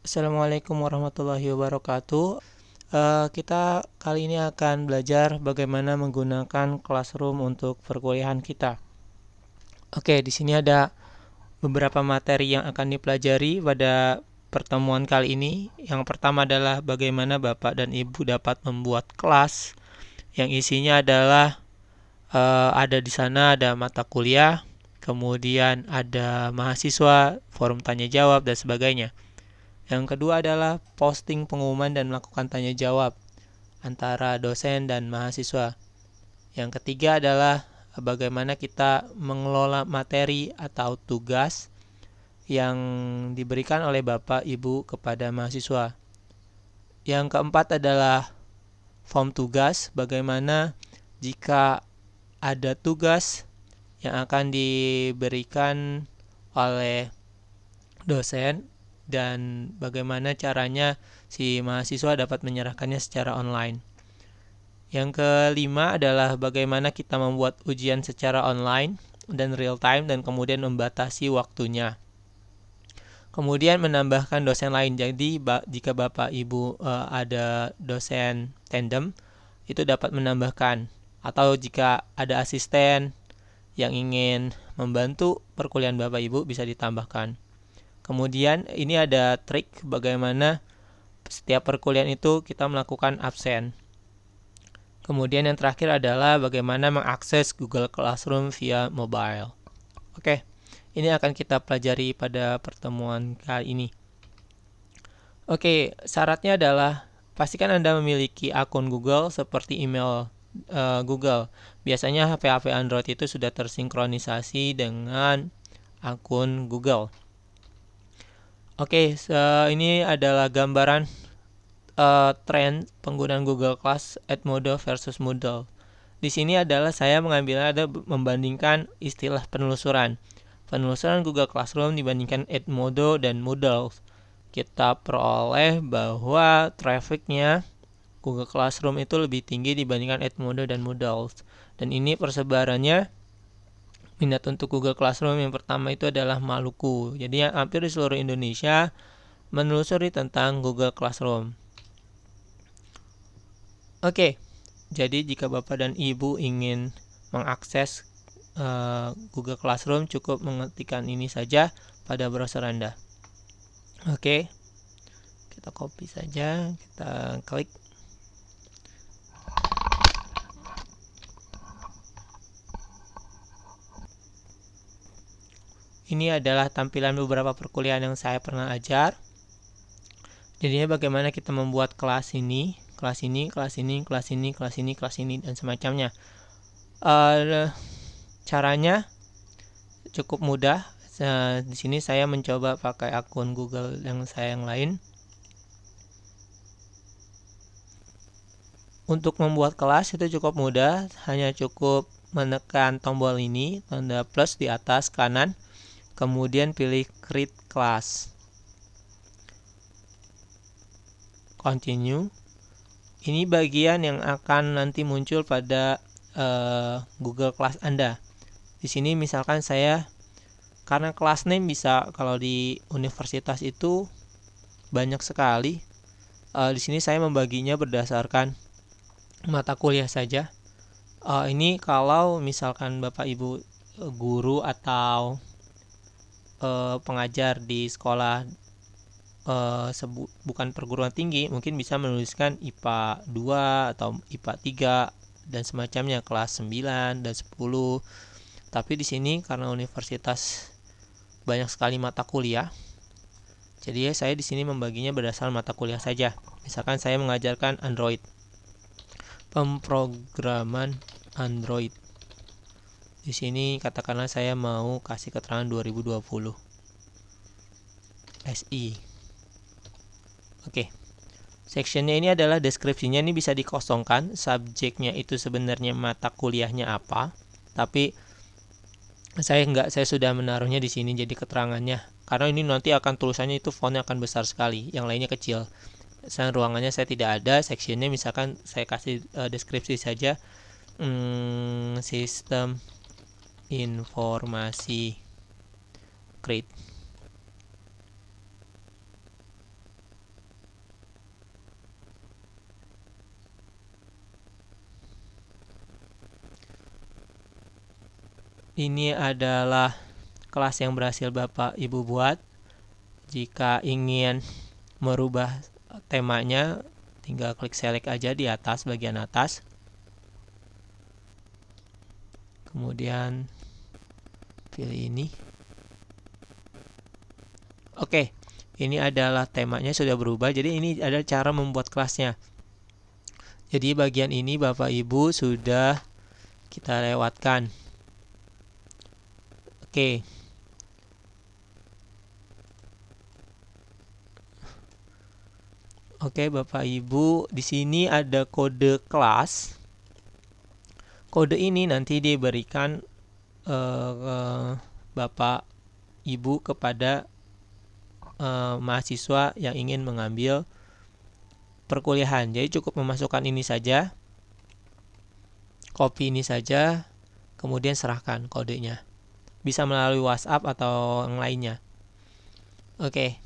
Assalamualaikum warahmatullahi wabarakatuh. Kita kali ini akan belajar bagaimana menggunakan Classroom untuk perkuliahan kita. Oke, di sini ada beberapa materi yang akan dipelajari pada pertemuan kali ini. Yang pertama adalah bagaimana Bapak dan Ibu dapat membuat kelas yang isinya adalah ada di sana ada mata kuliah, kemudian ada mahasiswa, forum tanya jawab dan sebagainya. Yang kedua adalah posting pengumuman dan melakukan tanya jawab antara dosen dan mahasiswa. Yang ketiga adalah bagaimana kita mengelola materi atau tugas yang diberikan oleh Bapak Ibu kepada mahasiswa. Yang keempat adalah form tugas, bagaimana jika ada tugas yang akan diberikan oleh dosen dan bagaimana caranya si mahasiswa dapat menyerahkannya secara online. Yang kelima adalah bagaimana kita membuat ujian secara online dan real time dan kemudian membatasi waktunya. Kemudian menambahkan dosen lain. Jadi jika Bapak Ibu ada dosen tandem, itu dapat menambahkan. Atau jika ada asisten yang ingin membantu perkuliahan Bapak Ibu bisa ditambahkan. Kemudian ini ada trik bagaimana setiap perkuliahan itu kita melakukan absen. Kemudian yang terakhir adalah bagaimana mengakses Google Classroom via mobile. Oke, ini akan kita pelajari pada pertemuan kali ini. Oke, syaratnya adalah pastikan Anda memiliki akun Google seperti email Google. Biasanya HP Android itu sudah tersinkronisasi dengan akun Google. Oke, ini adalah gambaran tren penggunaan Google Class Edmodo versus Moodle. Di sini adalah saya membandingkan istilah penelusuran. Penelusuran Google Classroom dibandingkan Edmodo dan Moodle. Kita peroleh bahwa trafficnya Google Classroom itu lebih tinggi dibandingkan Edmodo dan Moodle. Dan ini persebarannya minat untuk Google Classroom yang pertama itu adalah Maluku. Jadi hampir di seluruh Indonesia menelusuri tentang Google Classroom. Oke, jadi jika Bapak dan Ibu ingin mengakses Google Classroom, cukup mengetikkan ini saja pada browser Anda. Oke, kita copy saja, kita klik. Ini adalah tampilan beberapa perkuliahan yang saya pernah ajar. Jadinya bagaimana kita membuat kelas ini, kelas ini, kelas ini, kelas ini, kelas ini, kelas ini, dan semacamnya. Caranya cukup mudah. Di sini saya mencoba pakai akun Google yang lain. Untuk membuat kelas itu cukup mudah, hanya cukup menekan tombol ini, tanda plus di atas kanan, kemudian pilih create class. Continue. Ini bagian yang akan nanti muncul pada Google Class Anda. Di sini misalkan saya, karena class name bisa kalau di universitas itu banyak sekali. Di sini saya membaginya berdasarkan mata kuliah saja. Ini kalau misalkan Bapak Ibu guru atau pengajar di sekolah bukan perguruan tinggi, mungkin bisa menuliskan IPA 2 atau IPA 3 dan semacamnya, kelas 9 dan 10. Tapi di sini karena universitas banyak sekali mata kuliah, jadi saya di sini membaginya berdasarkan mata kuliah saja. Misalkan saya mengajarkan Android, pemrograman Android. Di sini katakanlah saya mau kasih keterangan 2020 SI. Oke. Sectionnya ini adalah deskripsinya, ini bisa dikosongkan. Subjeknya itu sebenarnya mata kuliahnya apa, tapi saya sudah menaruhnya di sini jadi keterangannya. Karena ini nanti akan tulisannya itu fontnya akan besar sekali, yang lainnya kecil. Ruangannya saya tidak ada, sectionnya misalkan saya kasih deskripsi saja. Sistem informasi create. Ini adalah kelas yang berhasil Bapak Ibu buat. Jika ingin merubah temanya, tinggal klik select aja di atas, bagian atas. Kemudian pilih ini. Oke, ini adalah temanya sudah berubah. Jadi ini ada cara membuat kelasnya. Jadi bagian ini Bapak Ibu sudah kita lewatkan. Oke. Oke, Bapak Ibu, di sini ada kode kelas. Kode ini nanti diberikan Bapak Ibu kepada mahasiswa yang ingin mengambil perkuliahan. Jadi cukup memasukkan ini saja, copy ini saja, kemudian serahkan kodenya. Bisa melalui WhatsApp atau yang lainnya. Oke.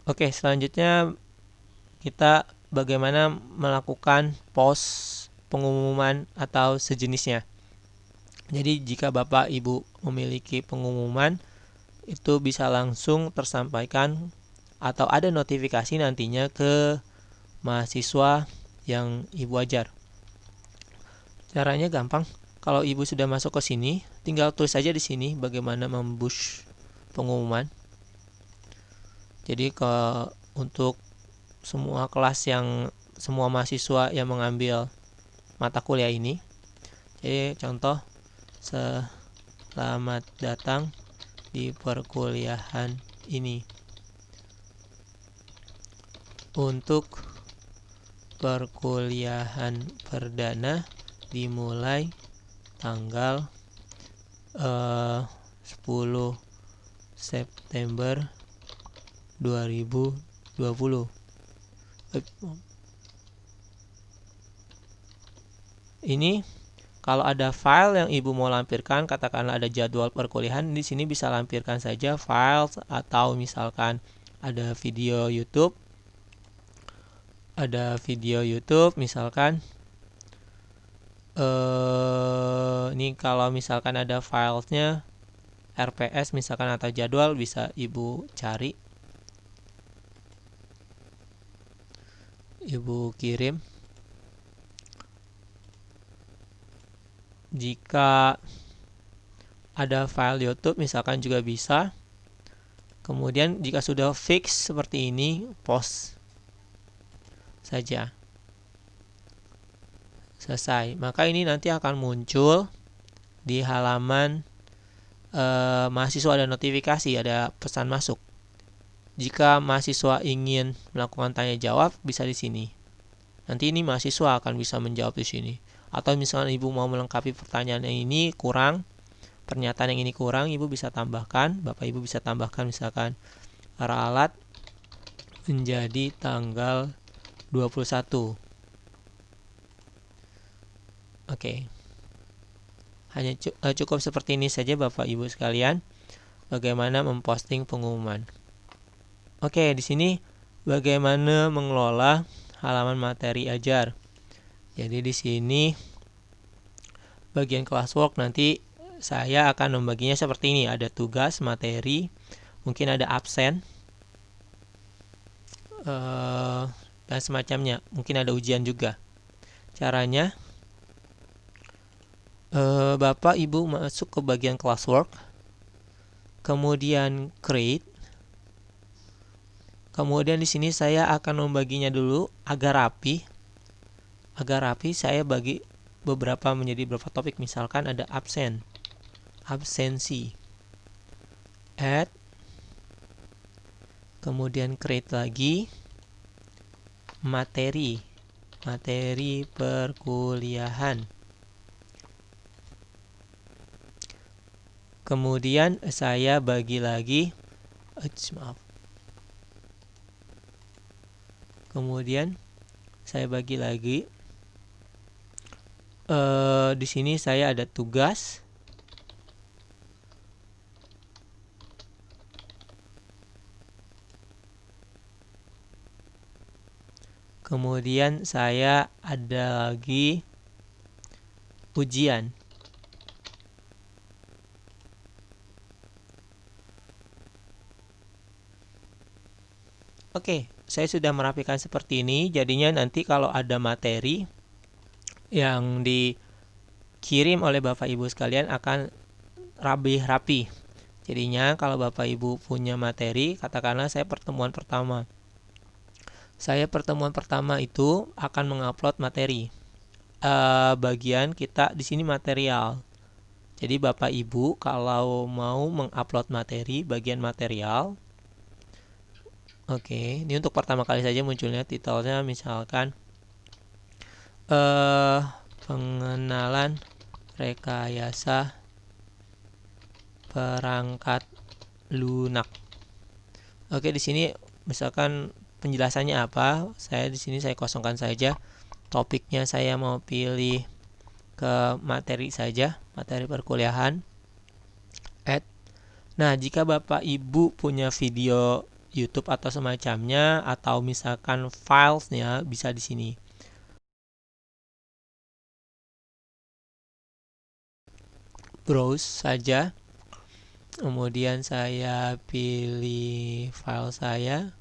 Oke, selanjutnya kita bagaimana melakukan post pengumuman atau sejenisnya. Jadi jika Bapak Ibu memiliki pengumuman, itu bisa langsung tersampaikan atau ada notifikasi nantinya ke mahasiswa yang Ibu ajar. Caranya gampang. Kalau Ibu sudah masuk ke sini, tinggal tulis saja di sini bagaimana mempush pengumuman. Jadi untuk semua kelas semua mahasiswa yang mengambil mata kuliah ini. Jadi contoh, selamat datang di perkuliahan ini. Untuk perkuliahan perdana dimulai tanggal 10 September 2020. Ini kalau ada file yang Ibu mau lampirkan, katakanlah ada jadwal perkuliahan, di sini bisa lampirkan saja file, atau misalkan ada video YouTube. Misalkan ini kalau misalkan ada filenya RPS misalkan atau jadwal, bisa Ibu cari, Ibu kirim. Jika ada file YouTube misalkan juga bisa. Kemudian jika sudah fix seperti ini, post saja. Selesai. Maka ini nanti akan muncul di halaman mahasiswa, ada notifikasi, ada pesan masuk. Jika mahasiswa ingin melakukan tanya jawab, bisa di sini. Nanti ini mahasiswa akan bisa menjawab di sini. Atau misalnya Ibu mau melengkapi pertanyaan yang ini kurang, pernyataan yang ini kurang, Ibu bisa tambahkan, Bapak Ibu bisa tambahkan misalkan ralat menjadi tanggal 21. Oke. Hanya cukup seperti ini saja Bapak Ibu sekalian, bagaimana memposting pengumuman. Oke, di sini bagaimana mengelola halaman materi ajar. Jadi di sini bagian classwork nanti saya akan membaginya seperti ini. Ada tugas, materi, mungkin ada absen, dan semacamnya. Mungkin ada ujian juga. Caranya, Bapak Ibu masuk ke bagian classwork, kemudian create. Kemudian di sini saya akan membaginya dulu agar rapi. Saya bagi beberapa menjadi beberapa topik. Misalkan ada absensi, add, kemudian create lagi, materi perkuliahan. Kemudian saya bagi lagi, Kemudian saya bagi lagi. Di sini saya ada tugas. Kemudian saya ada lagi ujian. Oke, saya sudah merapikan seperti ini. Jadinya nanti kalau ada materi yang dikirim oleh Bapak Ibu sekalian akan rapi. Jadinya kalau Bapak Ibu punya materi, katakanlah saya pertemuan pertama. Saya pertemuan pertama itu akan mengupload materi. Bagian kita di sini material. Jadi Bapak Ibu kalau mau mengupload materi, bagian material. Oke, ini untuk pertama kali saja munculnya titelnya misalkan pengenalan rekayasa perangkat lunak. Oke, di sini misalkan penjelasannya apa? Saya di sini saya kosongkan saja. Topiknya saya mau pilih ke materi saja, materi perkuliahan. Add. Nah, jika Bapak Ibu punya video YouTube atau semacamnya atau misalkan filesnya bisa di sini. Browse saja. Kemudian saya pilih file saya.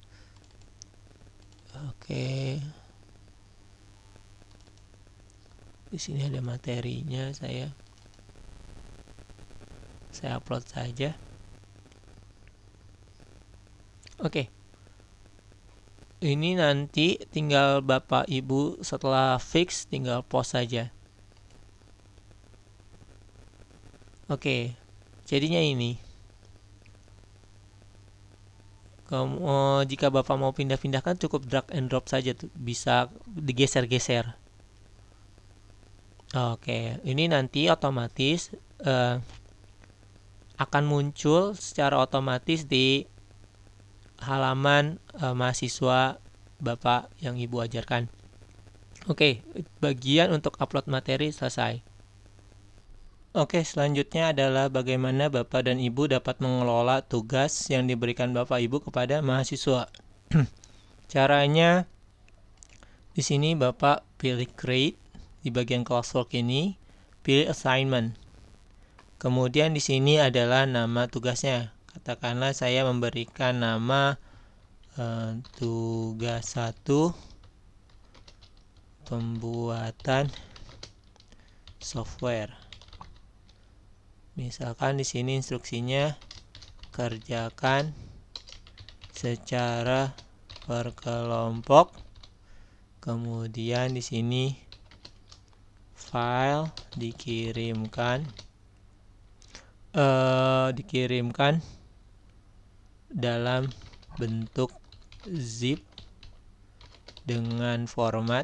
Oke. Di sini ada materinya, saya upload saja. Oke. Ini nanti tinggal Bapak Ibu setelah fix tinggal post saja. Oke. Jadinya ini. Jika Bapak mau pindah-pindahkan cukup drag and drop saja tuh, bisa digeser-geser. Oke, ini nanti otomatis akan muncul secara otomatis di halaman mahasiswa Bapak yang Ibu ajarkan. Oke, bagian untuk upload materi selesai. Oke, selanjutnya adalah bagaimana Bapak dan Ibu dapat mengelola tugas yang diberikan Bapak Ibu kepada mahasiswa. Caranya di sini Bapak pilih create di bagian classwork ini, pilih assignment. Kemudian di sini adalah nama tugasnya. Katakanlah saya memberikan nama tugas 1 pembuatan software. Misalkan di sini instruksinya kerjakan secara berkelompok. Kemudian di sini file dikirimkan dalam bentuk zip dengan format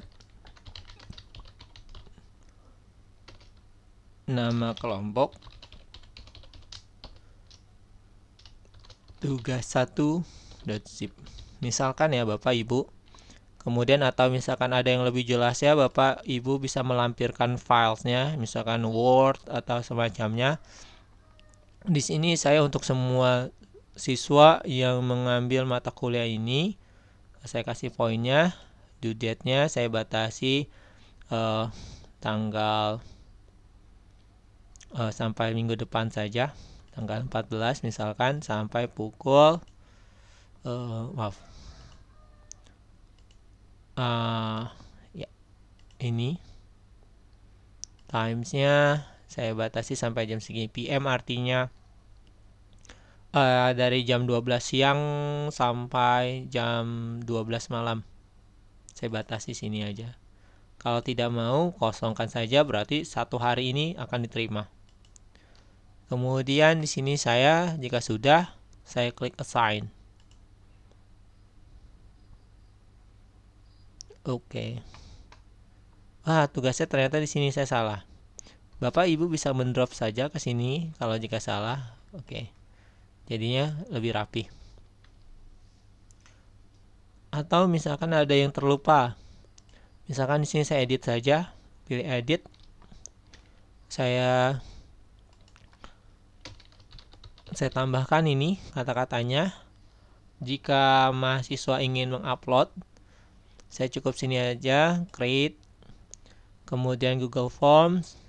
nama kelompok tugas1.zip. Misalkan ya Bapak Ibu. Kemudian atau misalkan ada yang lebih jelas ya Bapak Ibu bisa melampirkan filesnya, misalkan Word atau semacamnya. Di sini saya untuk semua siswa yang mengambil mata kuliah ini, saya kasih poinnya, due date-nya saya batasi tanggal sampai minggu depan saja, tanggal 14 misalkan sampai pukul ya ini timesnya saya batasi sampai jam segini. PM artinya dari jam 12 siang sampai jam 12 malam. Saya batasi sini aja. Kalau tidak mau kosongkan saja, berarti satu hari ini akan diterima. Kemudian di sini saya jika sudah saya klik assign. Oke. Tugasnya ternyata di sini saya salah. Bapak Ibu bisa mendrop saja ke sini kalau jika salah. Oke. Jadinya lebih rapi. Atau misalkan ada yang terlupa. Misalkan di sini saya edit saja, pilih edit. Saya tambahkan ini kata-katanya. Jika mahasiswa ingin mengupload, saya cukup sini aja, create, kemudian Google Forms,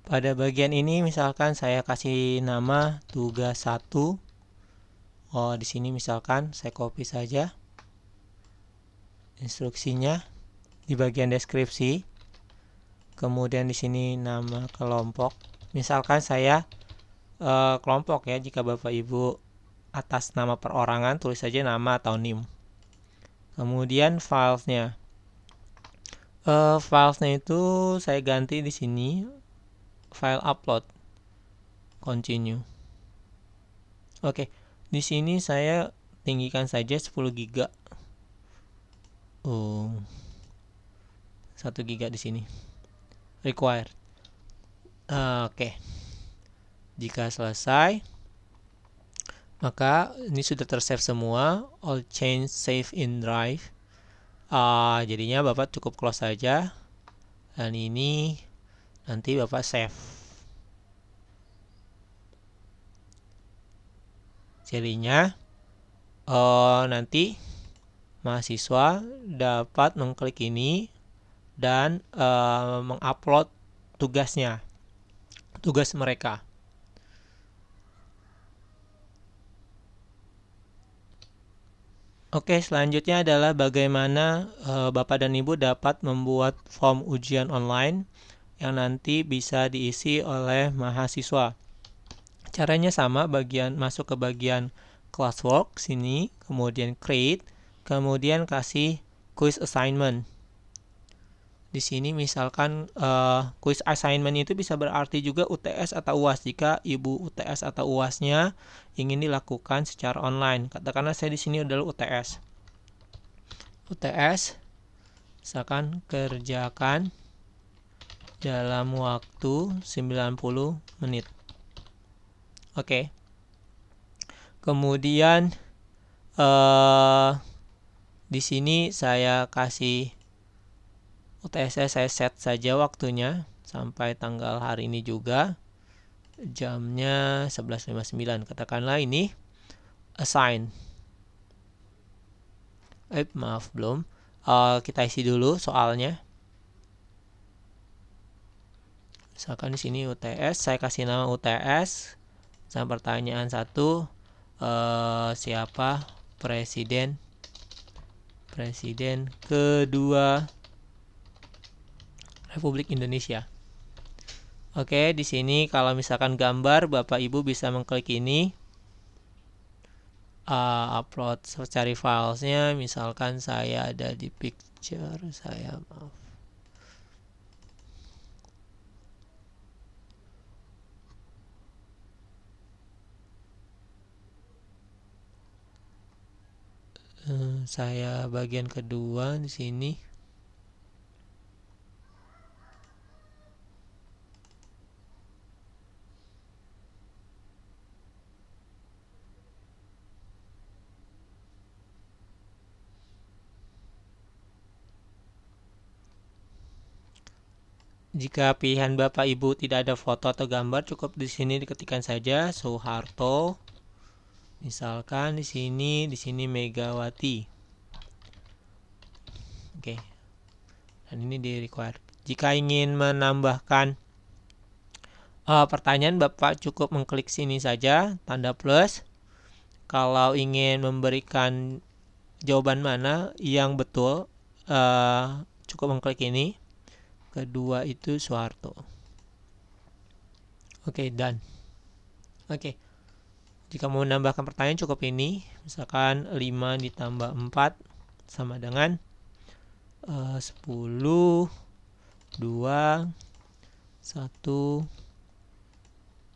Pada bagian ini misalkan saya kasih nama tugas 1. Di sini misalkan saya copy saja instruksinya di bagian deskripsi. Kemudian di sini nama kelompok. Misalkan saya kelompok ya, jika Bapak Ibu atas nama perorangan tulis saja nama atau NIM. Kemudian filesnya. Filesnya itu saya ganti di sini file upload. Continue. Oke, di sini saya tinggikan saja 10 GB. 1 GB di sini. Required. Oke. Jika selesai, maka ini sudah tersave semua. All change save in drive. Jadinya Bapak cukup close saja. Dan ini nanti Bapak save. Jadinya nanti mahasiswa dapat mengklik ini dan mengupload tugasnya, tugas mereka. Oke, selanjutnya adalah bagaimana Bapak dan Ibu dapat membuat form ujian online yang nanti bisa diisi oleh mahasiswa. Caranya sama, masuk ke bagian classwork sini, kemudian create, kemudian kasih quiz assignment. Di sini misalkan quiz assignment itu bisa berarti juga UTS atau UAS jika Ibu UTS atau UASnya ingin dilakukan secara online. Katakanlah saya di sini adalah UTS. UTS misalkan kerjakan dalam waktu 90 menit. Oke. Kemudian di sini saya kasih UTS saya set saja waktunya sampai tanggal hari ini juga. Jamnya 11.59. Katakanlah ini assign. Maaf belum. Kita isi dulu soalnya. Misalkan di sini UTS, saya kasih nama UTS. Sama pertanyaan 1, siapa presiden kedua Republik Indonesia. Oke, di sini kalau misalkan gambar, Bapak Ibu bisa mengklik ini, upload, cari filesnya. Misalkan saya ada di picture, saya bagian kedua di sini. Jika pilihan Bapak Ibu tidak ada foto atau gambar, cukup di sini diketikkan saja Soeharto. Misalkan di sini Megawati. Oke. Dan ini di require. Jika ingin menambahkan pertanyaan, Bapak cukup mengklik sini saja, tanda plus. Kalau ingin memberikan jawaban mana yang betul, cukup mengklik ini. Kedua itu Soeharto. Oke, done. Oke. Jika mau menambahkan pertanyaan cukup ini. Misalkan 5 ditambah 4 sama dengan 10, 2, 1,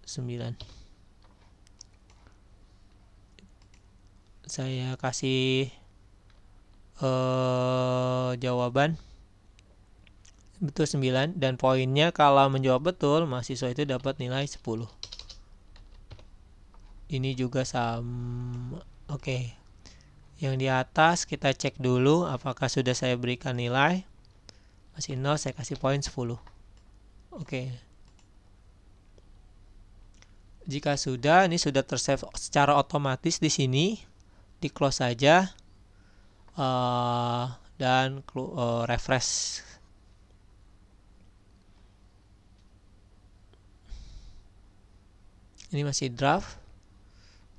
9. Saya kasih jawaban betul 9, dan poinnya kalau menjawab betul mahasiswa itu dapat nilai 10. Ini juga sama. Oke. Yang di atas kita cek dulu apakah sudah saya berikan nilai. Masih 0, saya kasih poin 10. Oke. Jika sudah, ini sudah tersave secara otomatis di sini. Di close saja. Dan refresh. Ini masih draft.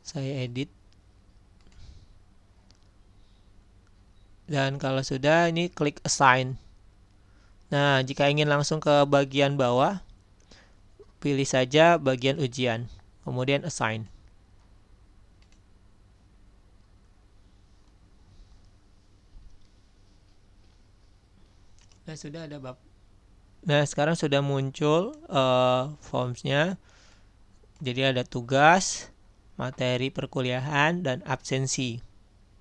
Saya edit. Dan kalau sudah, ini klik assign. Nah, jika ingin langsung ke bagian bawah, pilih saja bagian ujian, kemudian assign. Nah, sudah ada Nah, sekarang sudah muncul formsnya. Jadi ada tugas, materi perkuliahan, dan absensi.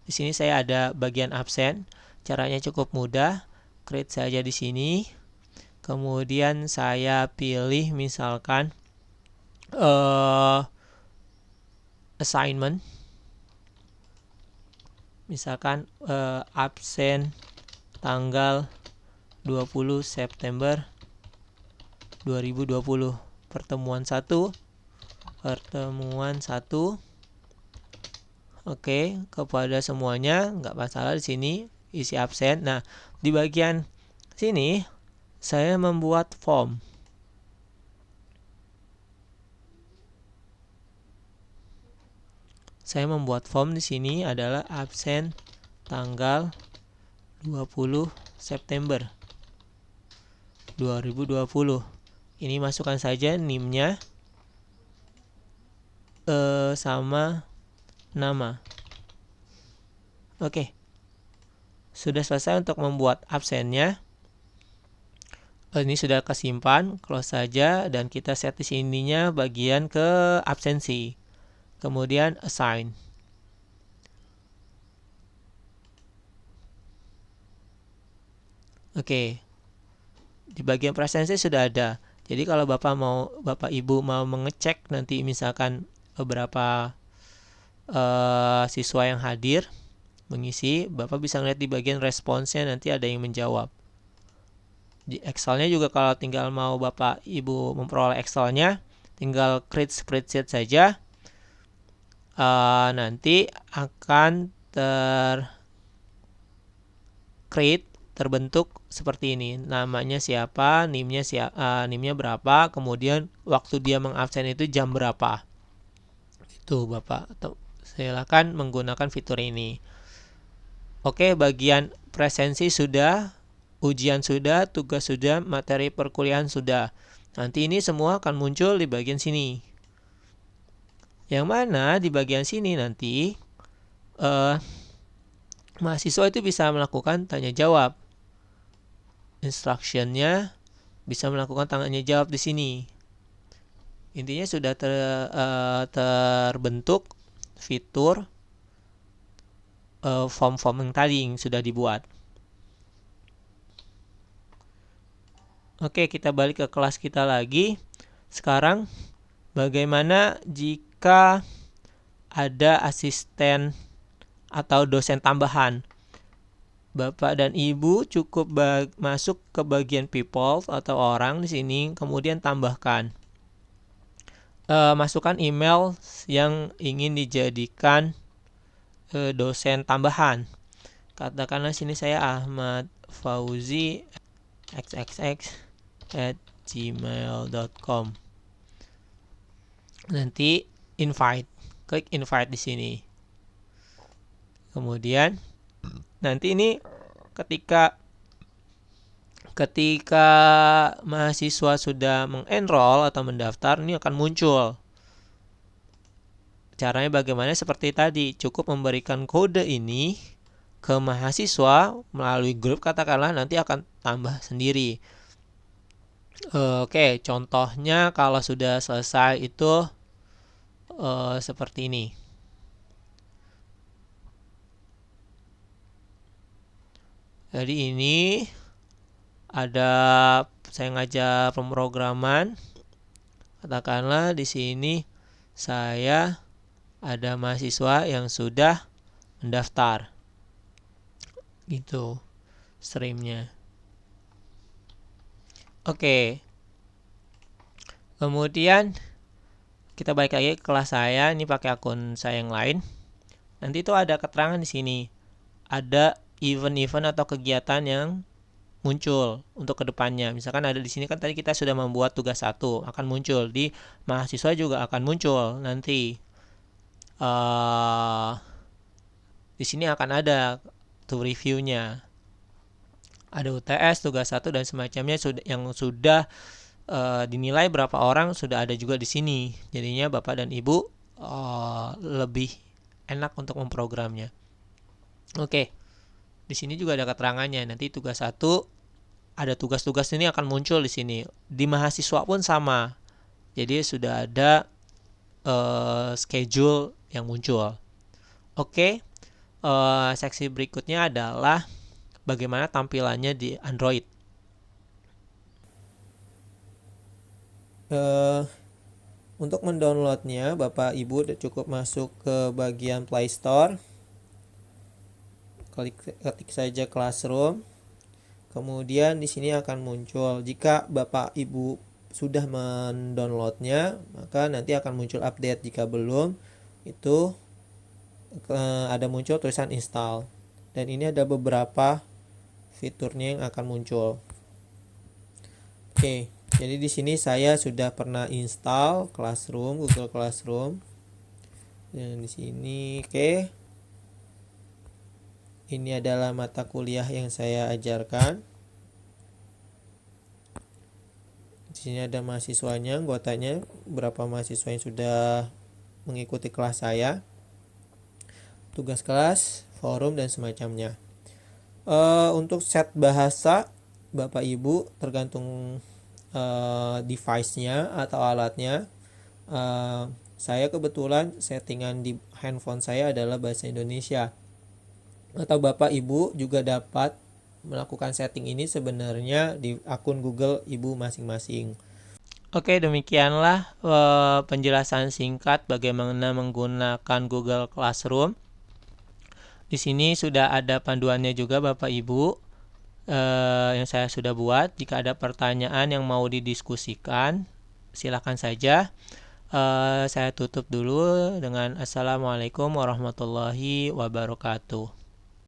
Di sini saya ada bagian absen. Caranya cukup mudah. Create saja di sini. Kemudian saya pilih misalkan assignment. Misalkan absen tanggal 20 September 2020. Pertemuan 1. Oke, kepada semuanya, nggak masalah di sini isi absen. Nah, di bagian sini saya membuat form. Saya membuat form di sini adalah absen tanggal 20 September 2020. Ini masukkan saja NIM-nya sama nama. Oke. Sudah selesai untuk membuat absennya. Ini sudah kesimpan, close saja, dan kita set di sininya bagian ke absensi. Kemudian assign. Oke. Di bagian presensi sudah ada. Jadi kalau Bapak Ibu mau mengecek nanti misalkan beberapa siswa yang hadir mengisi, Bapak bisa lihat di bagian responsnya nanti ada yang menjawab. Di Excelnya juga kalau tinggal mau Bapak Ibu memperoleh Excelnya, tinggal create spreadsheet saja. Nanti akan terbentuk seperti ini. Namanya siapa, NIM-nya berapa, kemudian waktu dia mengabsen itu jam berapa. Itu Bapak silakan menggunakan fitur ini. Oke, bagian presensi sudah, ujian sudah, tugas sudah, materi perkuliahan sudah. Nanti ini semua akan muncul di bagian sini. Yang mana di bagian sini nanti mahasiswa itu bisa melakukan tanya jawab. Instruction-nya bisa melakukan tanya jawab di sini. Intinya sudah terbentuk fitur form-form yang tadi yang sudah dibuat. Oke, kita balik ke kelas kita lagi. Sekarang bagaimana jika ada asisten atau dosen tambahan? Bapak dan Ibu cukup masuk ke bagian people atau orang di sini, kemudian tambahkan. Masukkan email yang ingin dijadikan dosen tambahan. Katakanlah sini saya Ahmad Fauzi xxx@gmail.com. Nanti klik invite di sini. Kemudian nanti ini ketika mahasiswa sudah mengenroll atau mendaftar, ini akan muncul. Caranya bagaimana? Seperti tadi, cukup memberikan kode ini ke mahasiswa melalui grup, katakanlah, nanti akan tambah sendiri. Oke, contohnya kalau sudah selesai itu seperti ini. Jadi ini ada saya ngajar pemrograman. Katakanlah di sini saya ada mahasiswa yang sudah mendaftar. Gitu streamnya. Oke. Kemudian kita balik lagi ke kelas saya. Ini pakai akun saya yang lain. Nanti itu ada keterangan di sini. Ada event-event atau kegiatan yang muncul untuk kedepannya. Misalkan ada di sini kan tadi kita sudah membuat tugas 1, akan muncul di mahasiswa juga akan muncul nanti. Di sini akan ada tuh reviewnya. Ada UTS, tugas 1 dan semacamnya yang sudah dinilai berapa orang sudah ada juga di sini. Jadinya Bapak dan Ibu lebih enak untuk memprogramnya. Oke. Di sini juga ada keterangannya. Nanti tugas 1 ada tugas-tugas ini akan muncul di sini. Di mahasiswa pun sama. Jadi sudah ada schedule yang muncul. Oke. Seksi berikutnya adalah bagaimana tampilannya di Android. Untuk mendownloadnya, Bapak Ibu cukup masuk ke bagian Play Store. Ketik saja Classroom. Kemudian di sini akan muncul. Jika Bapak Ibu sudah mendownloadnya, maka nanti akan muncul update. Jika belum, itu ada muncul tulisan install. Dan ini ada beberapa fiturnya yang akan muncul. Oke, jadi di sini saya sudah pernah install Classroom, Google Classroom. Dan di sini, oke. Ini adalah mata kuliah yang saya ajarkan. Di sini ada mahasiswanya, anggotanya, berapa mahasiswa yang sudah mengikuti kelas saya. Tugas kelas, forum dan semacamnya. Untuk set bahasa, Bapak Ibu tergantung device-nya atau alatnya. Saya kebetulan settingan di handphone saya adalah bahasa Indonesia. Atau Bapak Ibu juga dapat melakukan setting ini sebenarnya di akun Google Ibu masing-masing. Oke, demikianlah penjelasan singkat bagaimana menggunakan Google Classroom. Di sini sudah ada panduannya juga Bapak Ibu yang saya sudah buat. Jika ada pertanyaan yang mau didiskusikan, silakan saja. Saya tutup dulu dengan Assalamualaikum warahmatullahi wabarakatuh.